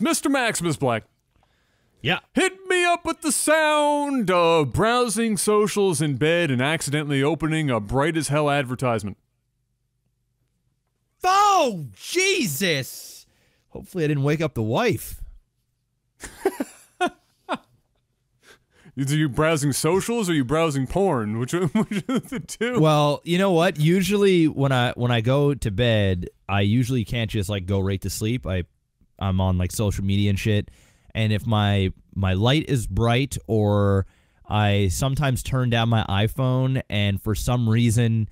Mr. MaximusBlack. Yeah. Hit me up with the sound of browsing socials in bed and accidentally opening a bright as hell advertisement. Oh, Jesus! Hopefully I didn't wake up the wife. Are you browsing socials or are you browsing porn? Which of the two? Well, you know what? Usually when I go to bed, I usually can't just like go right to sleep. I'm on like social media and shit. And if my light is bright, or I sometimes turn down my iPhone and for some reason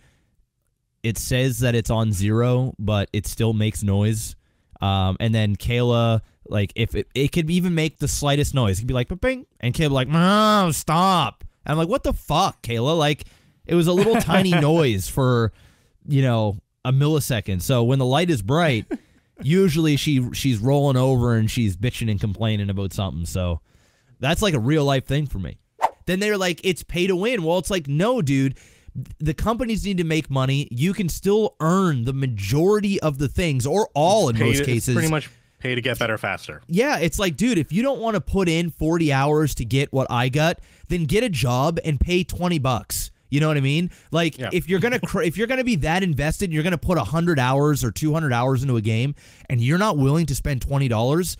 it says that it's on 0, but it still makes noise. And then Kayla, like, if it could even make the slightest noise. It could be like, bing, and Kayla like, no, stop. And I'm like, what the fuck, Kayla? Like, it was a little tiny noise for, you know, a millisecond. So when the light is bright, usually she's rolling over and she's bitching and complaining about something. So that's like a real life thing for me. Then they're like, it's pay to win. Well, it's like, no, dude. The companies need to make money. You can still earn the majority of the things, or all in most cases. It's pretty much pay to get better faster. Yeah, it's like, dude, if you don't want to put in 40 hours to get what I got, then get a job and pay $20. You know what I mean? Like, if you're gonna be that invested, you're gonna put 100 hours or 200 hours into a game, and you're not willing to spend $20,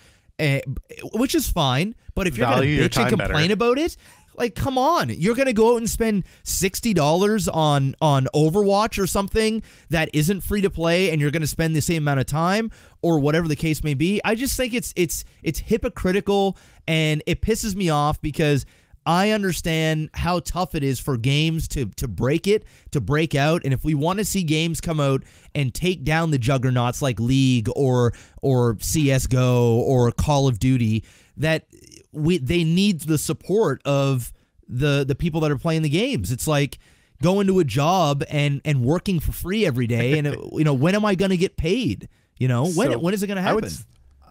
which is fine. But if you're gonna bitch and complain about it, like, come on, you're going to go out and spend $60 on Overwatch or something that isn't free to play, and you're going to spend the same amount of time, or whatever the case may be. I just think it's hypocritical, and it pisses me off because I understand how tough it is for games to break out, and if we want to see games come out and take down the juggernauts like League or CS:GO or Call of Duty, that they need the support of the people that are playing the games. It's like going to a job and working for free every day, and you know, when am I going to get paid? You know, when is it going to happen?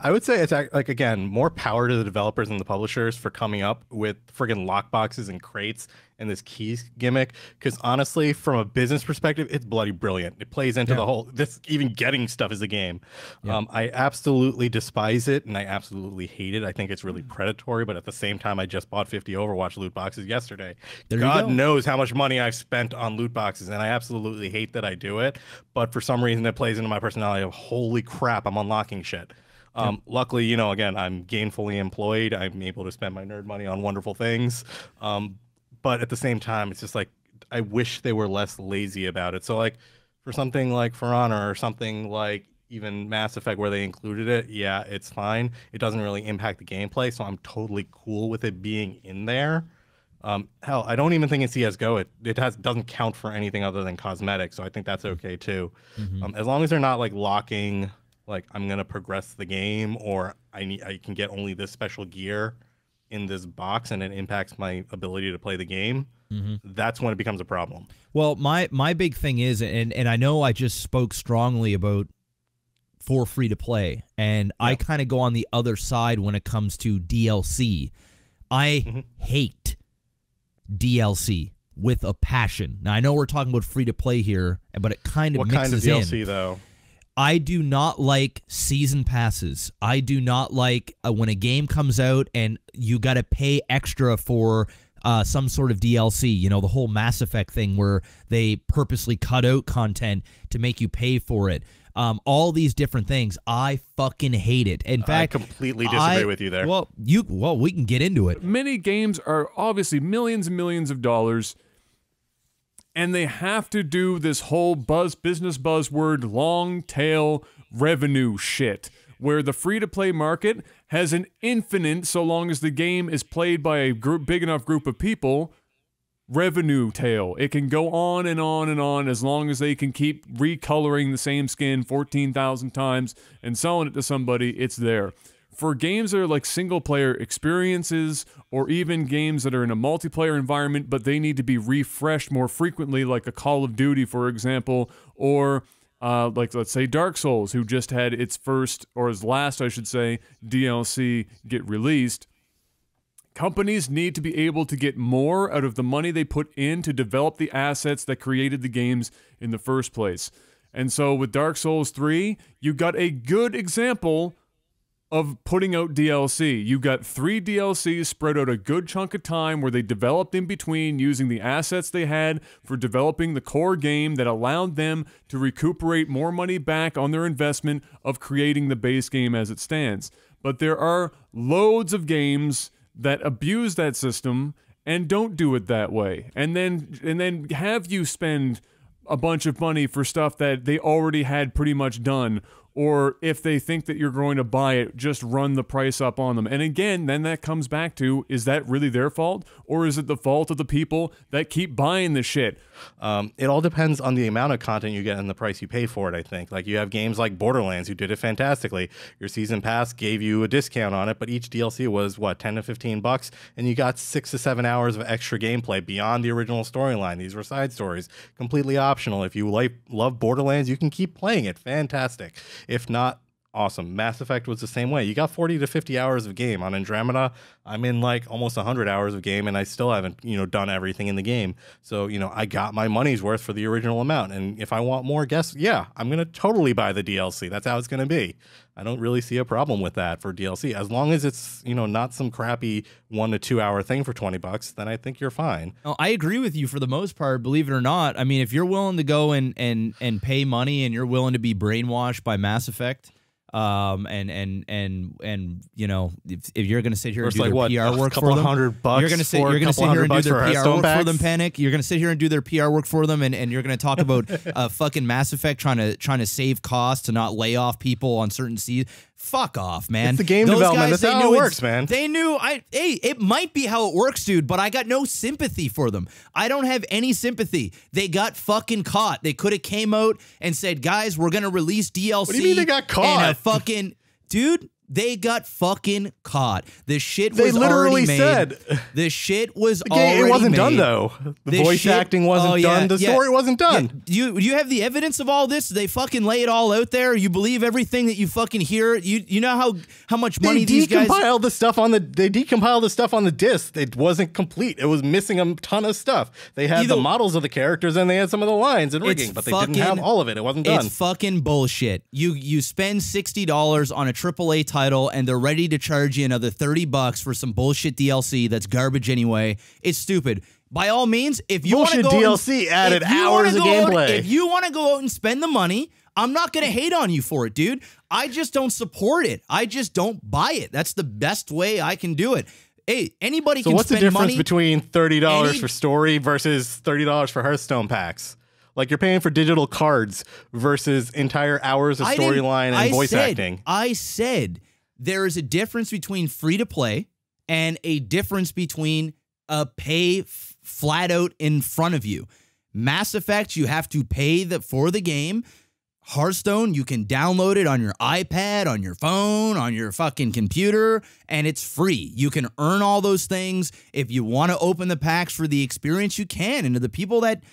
I would say it's like, again, more power to the developers and the publishers for coming up with friggin' lockboxes and crates and this keys gimmick. Because honestly, from a business perspective, it's bloody brilliant. It plays into the whole, this even getting stuff is a game. Yeah. I absolutely despise it, and I absolutely hate it. I think it's really predatory, but at the same time, I just bought 50 Overwatch loot boxes yesterday. God knows how much money I've spent on loot boxes, and I absolutely hate that I do it. But for some reason, it plays into my personality of, holy crap, I'm unlocking shit. Luckily, you know, again, I'm gainfully employed. I'm able to spend my nerd money on wonderful things. But at the same time, it's just like, I wish they were less lazy about it. So like for something like For Honor or something like even Mass Effect where they included it, yeah, it's fine. It doesn't really impact the gameplay, so I'm totally cool with it being in there. Hell, I don't even think in CSGO it doesn't count for anything other than cosmetics, so I think that's okay too. As long as they're not like locking, like, I'm gonna progress the game, or I can get only this special gear in this box and it impacts my ability to play the game, that's when it becomes a problem. Well, my big thing is, and I know I just spoke strongly about for free to play, and I kind of go on the other side when it comes to DLC. I hate DLC with a passion. Now, I know we're talking about free to play here, but it kind of mixes in. What kind of DLC though? I do not like season passes. I do not like when a game comes out and you got to pay extra for some sort of DLC. You know, the whole Mass Effect thing where they purposely cut out content to make you pay for it. All these different things. I fucking hate it. In fact, I completely disagree with you there. Well, we can get into it. Many games are obviously millions and millions of dollars, and they have to do this whole business buzzword, long tail revenue shit, where the free-to-play market has an infinite, so long as the game is played by a big enough group of people, revenue tail. It can go on and on and on as long as they can keep recoloring the same skin 14,000 times and selling it to somebody, it's there. For games that are like single-player experiences, or even games that are in a multiplayer environment, but they need to be refreshed more frequently, like a Call of Duty, for example, or like, let's say, Dark Souls, who just had its first, or its last, I should say, DLC get released. Companies need to be able to get more out of the money they put in to develop the assets that created the games in the first place. And so with Dark Souls 3, you got a good example of putting out DLC. You got 3 DLCs spread out a good chunk of time where they developed in between using the assets they had for developing the core game that allowed them to recuperate more money back on their investment of creating the base game as it stands. But there are loads of games that abuse that system and don't do it that way. And then have you spend a bunch of money for stuff that they already had pretty much done, or if they think that you're going to buy it, just run the price up on them. And again, then that comes back to, is that really their fault? Or is it the fault of the people that keep buying the shit? It all depends on the amount of content you get and the price you pay for it, I think. Like, you have games like Borderlands who did it fantastically. Your season pass gave you a discount on it, but each DLC was, what, 10 to 15 bucks? And you got 6 to 7 hours of extra gameplay beyond the original storyline. These were side stories, completely optional. If you love Borderlands, you can keep playing it. Fantastic. If not, awesome. Mass Effect was the same way. You got 40 to 50 hours of game. On Andromeda, I'm in like almost 100 hours of game, and I still haven't, done everything in the game. So, I got my money's worth for the original amount. And if I want more, I'm going to totally buy the DLC. That's how it's going to be. I don't really see a problem with that for DLC. As long as it's, not some crappy 1 to 2 hour thing for $20, then I think you're fine. Oh, I agree with you for the most part, believe it or not. I mean, if you're willing to go and pay money and you're willing to be brainwashed by Mass Effect, if you're gonna sit here and do their PR work for them, you're gonna sit here and do their PR work for them, Panic. You're gonna sit here and do their PR work for them, and you're gonna talk about fucking Mass Effect trying to save costs to not lay off people on certain seasons. Fuck off, man. It's the game development. That's how it works, man. They knew. Hey, it might be how it works, dude, but I got no sympathy for them. I don't have any sympathy. They got fucking caught. They could have came out and said, guys, we're going to release DLC. What do you mean they got caught? Dude, they got fucking caught. The shit was already made. Said. The shit was already made. It wasn't done, though. The voice acting wasn't done. The story wasn't done. Yeah. You have the evidence of all this? They fucking lay it all out there? You believe everything that you fucking hear? You know how much money these guys... They decompiled the stuff on the disc. It wasn't complete. It was missing a ton of stuff. They had the models of the characters, and they had some of the lines and rigging, but they didn't have all of it. It wasn't done. It's fucking bullshit. You spend $60 on a AAA title, and they're ready to charge you another $30 for some bullshit DLC that's garbage anyway. It's stupid. By all means, if you want to go DLC added hours of gameplay. If you want to go out and spend the money, I'm not going to hate on you for it, dude. I just don't support it. I just don't buy it. That's the best way I can do it. Hey, anybody can spend money. So what's the difference between $30 for story versus $30 for Hearthstone packs? Like, you're paying for digital cards versus entire hours of storyline and voice acting. I said there is a difference between free-to-play and a difference between pay flat out in front of you. Mass Effect, you have to pay for the game. Hearthstone, you can download it on your iPad, on your phone, on your fucking computer, and it's free. You can earn all those things. If you want to open the packs for the experience, you can. And to the people that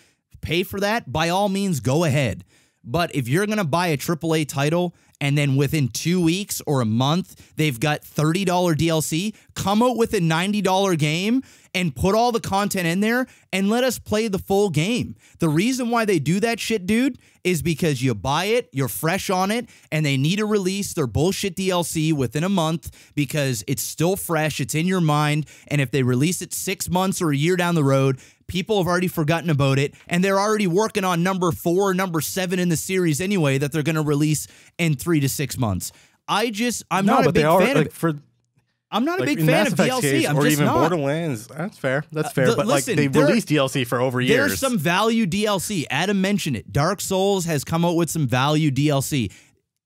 pay for that, by all means, go ahead. But if you're going to buy a AAA title and then within 2 weeks or a month, they've got $30 DLC, come out with a $90 game and put all the content in there and let us play the full game. The reason why they do that shit, dude, is because you buy it, you're fresh on it, and they need to release their bullshit DLC within a month because it's still fresh, it's in your mind, and if they release it 6 months or a year down the road, people have already forgotten about it, and they're already working on number 4, number 7 in the series anyway that they're going to release in 3 to 6 months. I'm not a big fan of it. I'm not a big fan of DLC. Or even Borderlands. That's fair. That's fair. But listen, they released DLC for over years. There's some value DLC. Adam mentioned it. Dark Souls has come out with some value DLC.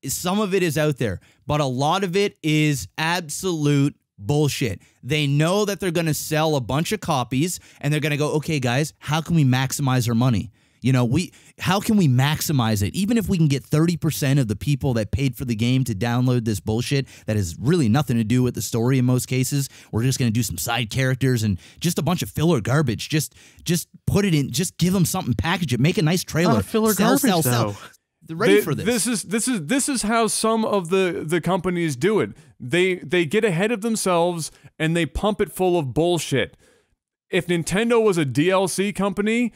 Some of it is out there, but a lot of it is absolute bullshit. They know that they're going to sell a bunch of copies, and they're going to go, okay, guys, how can we maximize our money? How can we maximize it? Even if we can get 30% of the people that paid for the game to download this bullshit that has really nothing to do with the story in most cases, we're just going to do some side characters and just a bunch of filler garbage. Just put it in, just give them something, package it, make a nice trailer. Not filler garbage, sell. They're ready for this. This is how some of the companies do it. They get ahead of themselves and they pump it full of bullshit. If Nintendo was a DLC company,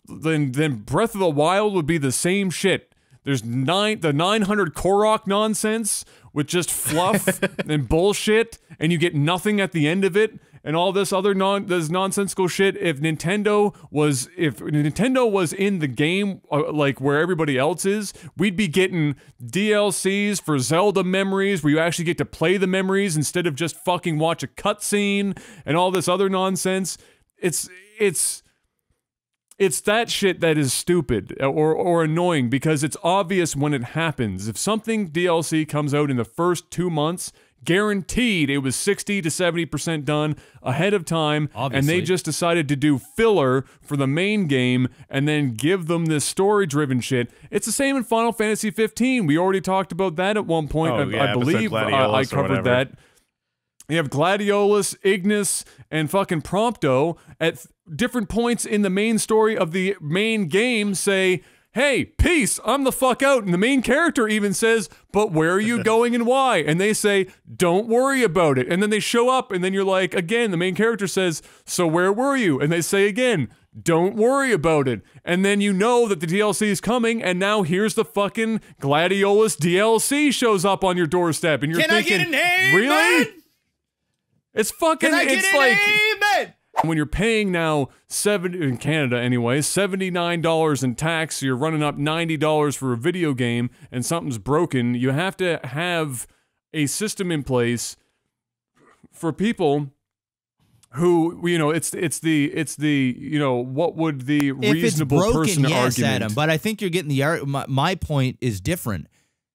then Breath of the Wild would be the same shit. There's the 900 Korok nonsense with just fluff and bullshit, and you get nothing at the end of it, and all this other this nonsensical shit. If Nintendo was in the game like where everybody else is, we'd be getting DLCs for Zelda memories where you actually get to play the memories instead of just fucking watch a cutscene and all this other nonsense. It's that shit that is stupid or annoying because it's obvious when it happens. If something DLC comes out in the first 2 months, guaranteed it was 60 to 70% done ahead of time, obviously. And they just decided to do filler for the main game and then give them this story-driven shit. It's the same in Final Fantasy 15. We already talked about that at one point. I believe I covered that. You have Gladiolus, Ignis, and fucking Prompto at different points in the main story of the main game say, hey, peace, I'm the fuck out. And the main character even says, but where are you going and why? And they say, don't worry about it. And then they show up and then you're like, again, the main character says, so where were you? And they say again, don't worry about it. And then you know that the DLC is coming, and now here's the fucking Gladiolus DLC shows up on your doorstep. And you're thinking, I get an amen? Really? It's fucking, it's like, amen? When you're paying now in Canada anyway, $79 in tax, you're running up $90 for a video game, and something's broken. You have to have a system in place for people who, you know, it's the you know, what would the reasonable person yes, argument? Adam, but I think you're getting the my point is different.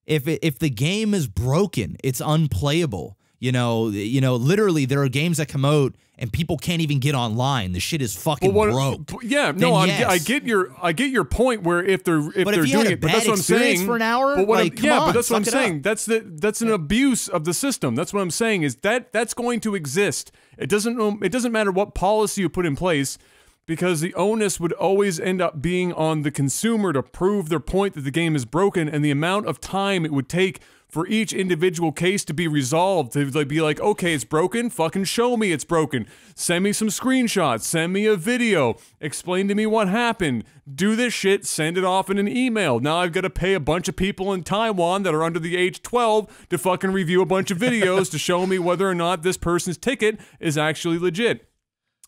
If the game is broken, it's unplayable. You know, literally there are games that come out and people can't even get online. The shit is fucking broke. Yeah, no, yes. I get your point. Where if they're doing it, but that's what I'm saying. For an hour, but like, but that's what I'm saying. That's an abuse of the system. That's what I'm saying. Is that's going to exist. It doesn't matter what policy you put in place, because the onus would always end up being on the consumer to prove their point that the game is broken, and the amount of time it would take for each individual case to be resolved, to be like, okay, it's broken, fucking show me it's broken. Send me some screenshots, send me a video, explain to me what happened, do this shit, send it off in an email. Now I've got to pay a bunch of people in Taiwan that are under the age 12 to fucking review a bunch of videos to show me whether or not this person's ticket is actually legit.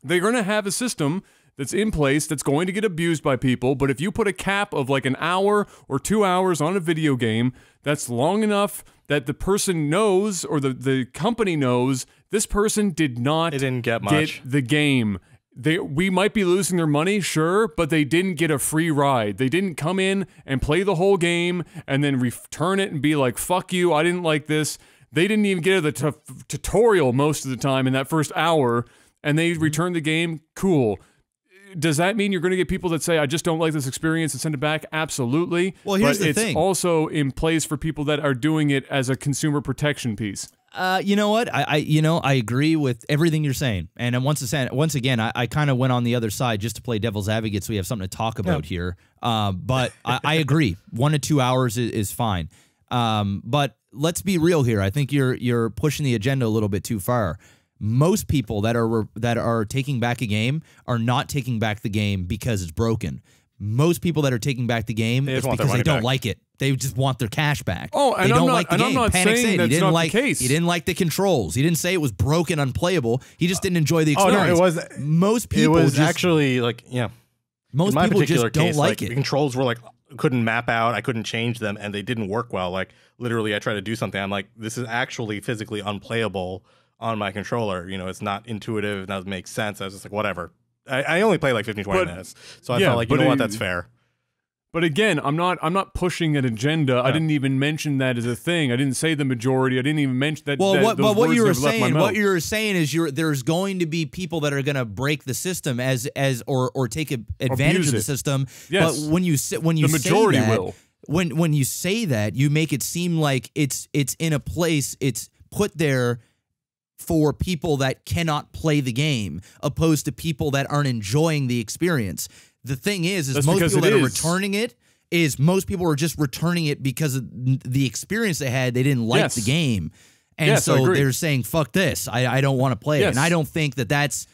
They're going to have a system that's in place that's going to get abused by people, but if you put a cap of like an hour or 2 hours on a video game, that's long enough that the person knows, or the company knows, this person didn't get the game. We might be losing their money, sure, but they didn't get a free ride. They didn't come in and play the whole game and then return it and be like, fuck you, I didn't like this. They didn't even get the tutorial most of the time in that first hour, and they returned the game. Cool. Does that mean you're going to get people that say, I just don't like this experience, and send it back? Absolutely. Well, here's the thing. It's also in place for people that are doing it as a consumer protection piece. You know what? I agree with everything you're saying. And once again, I kind of went on the other side just to play devil's advocate, so we have something to talk about here. But I agree. 1 to 2 hours is fine. But let's be real here. I think you're pushing the agenda a little bit too far. Most people that are taking back a game are not taking back the game because it's broken. Most people that are taking back the game is because they don't like it. They just want their cash back. Oh, and they don't I'm not, like the and game. I'm not Panic saying that's not the case. He didn't like the controls. He didn't say it was broken, unplayable. He just didn't enjoy the experience. Oh, no, it was. Most people it was actually like, yeah. Most people just don't like it. The controls were like, couldn't map out. I couldn't change them, and they didn't work well. Like literally, I tried to do something. I'm like, this is actually physically unplayable on my controller. You know, it's not intuitive. It doesn't make sense. I was just like, whatever. I only play like 15, 20 minutes. So I felt like, you know what, that's fair. But again, I'm not pushing an agenda. Yeah. I didn't even mention that as a thing. I didn't say the majority. I didn't even mention that. Well, what you were saying is there's going to be people that are going to break the system or take advantage of the system. Yes. But when you the majority say that, will. When you say that, you make it seem like it's in a place, it's put there for people that cannot play the game, opposed to people that aren't enjoying the experience. The thing is most people that are returning it most people are just returning it because of the experience they had. They didn't like the game. And so they're saying, fuck this. I don't want to play it. And I don't think that's,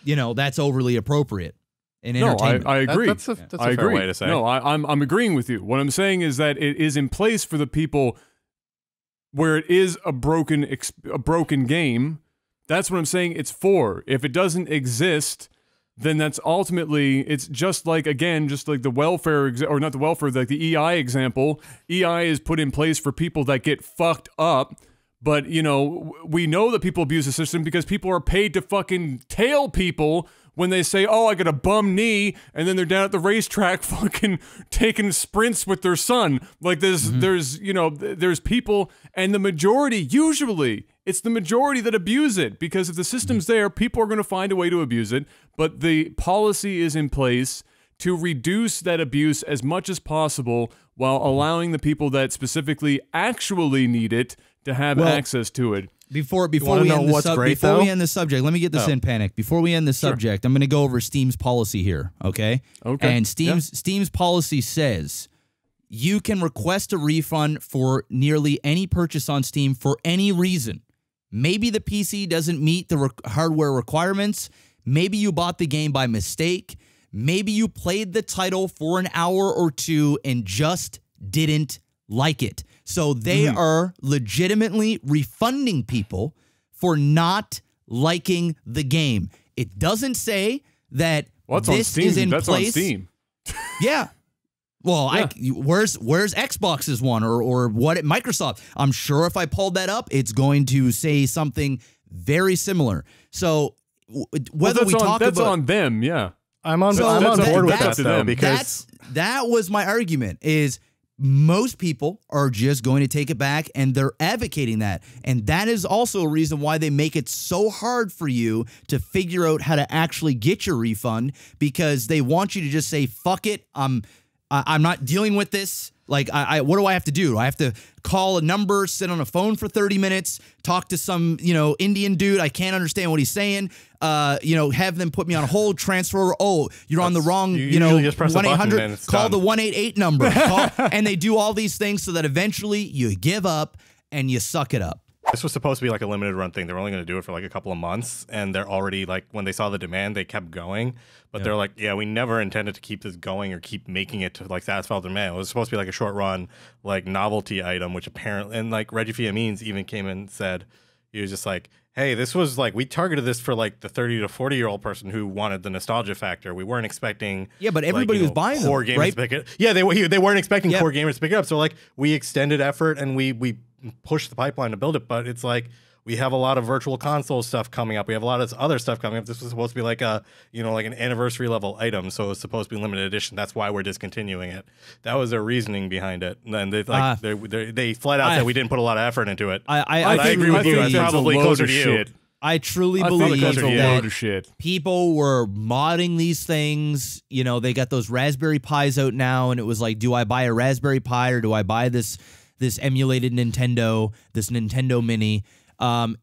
that's overly appropriate. and No, entertainment. I agree. That's a I fair agree. way to say. No, I'm agreeing with you. What I'm saying is that it is in place for the people where it is a broken game. That's what I'm saying it's for. If it doesn't exist, then that's ultimately, it's just like, again, just like the welfare, or not the welfare, like the EI example. EI is put in place for people that get fucked up. But, you know, we know that people abuse the system because people are paid to fucking tail people when they say, oh, I got a bum knee, and then they're down at the racetrack fucking taking sprints with their son. Like, there's you know, there's people, and the majority, usually, it's the majority that abuse it, because if the system's there, people are going to find a way to abuse it, but the policy is in place to reduce that abuse as much as possible while allowing the people that specifically actually need it to have access to it. Before we end the subject, let me get this in, Panic. Before we end the subject, I'm going to go over Steam's policy here, okay? Okay. And Steam's policy says you can request a refund for nearly any purchase on Steam for any reason. Maybe the PC doesn't meet the hardware requirements. Maybe you bought the game by mistake. Maybe you played the title for an hour or two and just didn't like it. So they are legitimately refunding people for not liking the game. It doesn't say that this is in place. That's on Steam. Yeah. Well, where's Xbox's one or what at Microsoft? I'm sure if I pulled that up, it's going to say something very similar. So whether we talk about that's on them, yeah. I'm on board with that though, because that was my argument is most people are just going to take it back, and they're advocating that. And that is also a reason why they make it so hard for you to figure out how to actually get your refund, because they want you to just say, fuck it, I'm not dealing with this. Like, what do I have to do? I have to call a number, sit on a phone for 30 minutes, talk to some, you know, Indian dude. I can't understand what he's saying. You know, have them put me on hold, transfer. Oh, you're on the wrong, you know, 1-800. Call the 188 number. And they do all these things so that eventually you give up and you suck it up. This was supposed to be like a limited run thing. They're only going to do it for like a couple of months, and they're already like, when they saw the demand, they kept going. But they're like, yeah, we never intended to keep this going or keep making it to like satisfy the demand. It was supposed to be like a short run, like novelty item, which apparently, and like Reggie Fils-Aimé even came in and said, he was just like, hey, this was like, we targeted this for like the 30 to 40-year-old person who wanted the nostalgia factor. We weren't expecting, but everybody was buying core them, gamers right? to pick it. Yeah, they weren't expecting core gamers to pick it up. So like, we extended effort and we pushed the pipeline to build it. But it's like, we have a lot of virtual console stuff coming up. We have a lot of other stuff coming up. This was supposed to be like a, you know, like an anniversary level item. So it was supposed to be limited edition. That's why we're discontinuing it. That was their reasoning behind it. And they like they flat out said we didn't put a lot of effort into it. I agree with you. It's probably closer to you. I truly believe that people were modding these things. You know, they got those Raspberry Pis out now, and it was like, do I buy a Raspberry Pi or do I buy this emulated Nintendo, this Nintendo Mini? I've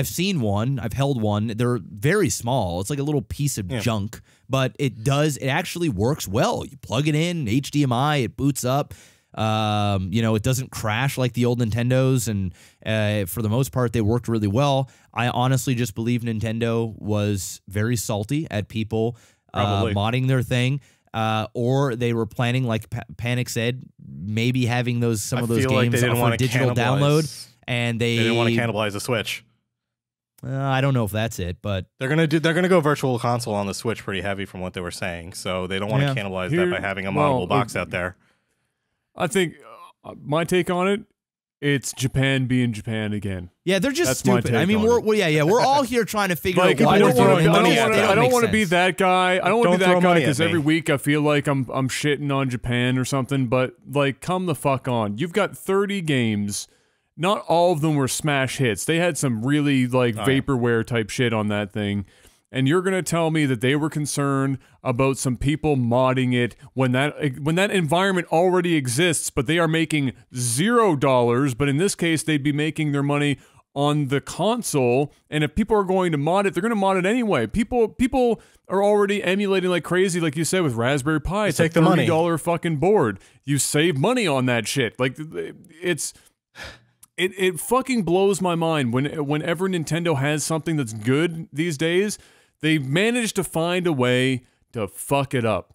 seen one, I've held one. They're very small. It's like a little piece of junk, but it actually works well. You plug it in, HDMI, it boots up. You know, it doesn't crash like the old Nintendos, and for the most part, they worked really well. I honestly just believe Nintendo was very salty at people modding their thing. Or they were planning, like Panic said, maybe having some of those games for digital download. And they didn't want to cannibalize the Switch. I don't know if that's it, but they're gonna go virtual console on the Switch pretty heavy from what they were saying. So they don't want to cannibalize that by having a moddable box out there. I think my take on it, it's Japan being Japan again. Yeah, they're just stupid. I mean, we're all here trying to figure out why they're doing it. I don't want to be that guy. I don't want to be that guy because every week I feel like I'm shitting on Japan or something. But like, come the fuck on. You've got 30 games. Not all of them were smash hits. They had some really like vaporware type shit on that thing. And you're going to tell me that they were concerned about some people modding it when that environment already exists, but they are making $0, but in this case they'd be making their money on the console, and if people are going to mod it, they're going to mod it anyway. People are already emulating like crazy, like you said, with Raspberry Pi. It's a $30 fucking board. You save money on that shit. Like, It fucking blows my mind whenever Nintendo has something that's good these days, They managed to find a way to fuck it up.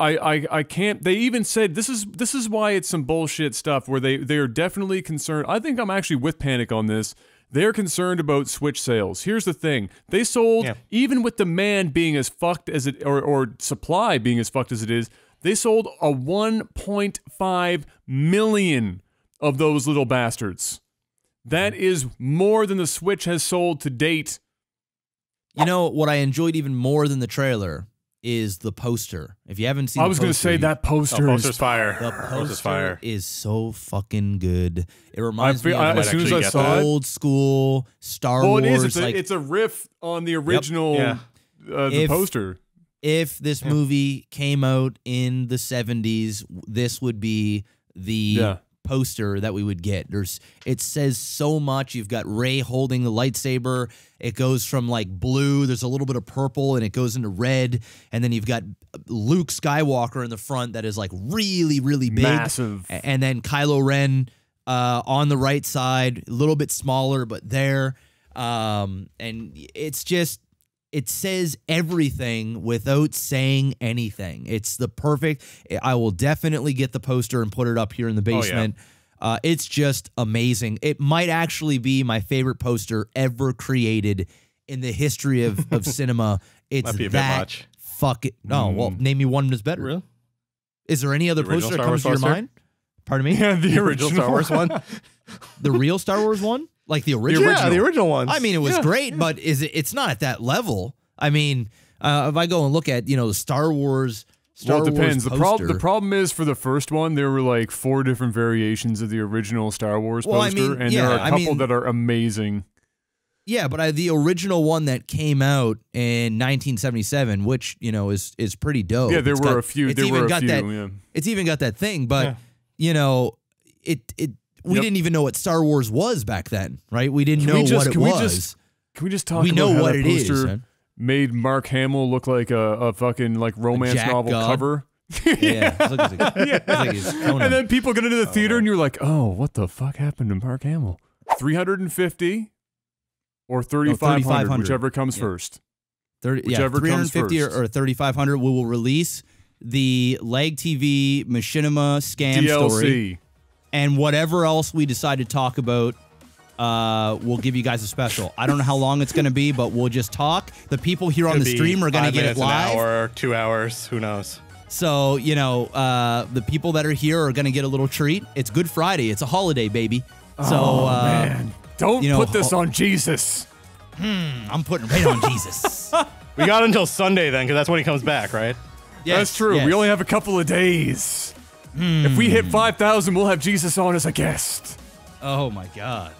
I can't. They even said this is why it's some bullshit stuff where they are definitely concerned. I think I'm actually with Panic on this. They're concerned about Switch sales. Here's the thing: they sold even with demand being as fucked as it or supply being as fucked as it is. They sold a 1.5 million of those little bastards. That is more than the Switch has sold to date. You know what I enjoyed even more than the trailer is the poster. If you haven't seen, I was going to say that poster poster's fire. The poster is so fucking good. It reminds me of as soon as I saw old school Star Wars. It is. It's a riff on the original the poster. If this movie came out in the 70s, this would be the poster that we would get. It says so much. You've got Rey holding the lightsaber. It goes from like blue, there's a little bit of purple, and it goes into red. And then you've got Luke Skywalker in the front that is like really, really big. Massive. And then Kylo Ren on the right side, a little bit smaller, but there. And it's just, it says everything without saying anything. It's the perfect. I will definitely get the poster and put it up here in the basement. Oh, yeah. It's just amazing. It might actually be my favorite poster ever created in the history of cinema. It's might be a that bit much. Fuck it. No, well, name me one that's better. Really? Is there any other poster that comes to your mind? Pardon me? Yeah, the original Star Wars one. The real Star Wars one? Like the original? Yeah, the original ones. I mean, it was great, but it's not at that level. I mean, if I go and look at, the Star Wars well, it depends. Poster, the problem is for the first one, there were like 4 different variations of the original Star Wars poster, and there are a couple that are amazing. Yeah, but the original one that came out in 1977, which is pretty dope. Yeah, there were a few. It's even got that thing, but we didn't even know what Star Wars was back then, right? We didn't know what it was. Can we just talk? We about know how what that it poster is. Man. Made Mark Hamill look like a fucking like romance novel cover. Yeah, and then people get into the theater and you're like, oh, what the fuck happened to Mark Hamill? 350 or 3,500, whichever comes first. Whichever 350 or 3,500. We will release the LAGTV Machinima scam DLC. Story, and whatever else we decide to talk about. We'll give you guys a special. I don't know how long it's going to be, but we'll just talk. The people here on the stream are going to get it live. An hour, 2 hours, who knows? So, the people that are here are going to get a little treat. It's Good Friday. It's a holiday, baby. So, man. Don't put this on Jesus. I'm putting it right on Jesus. We got until Sunday then, because that's when he comes back, right? Yes, that's true. Yes. We only have a couple of days. If we hit 5,000, we'll have Jesus on as a guest. Oh, my God.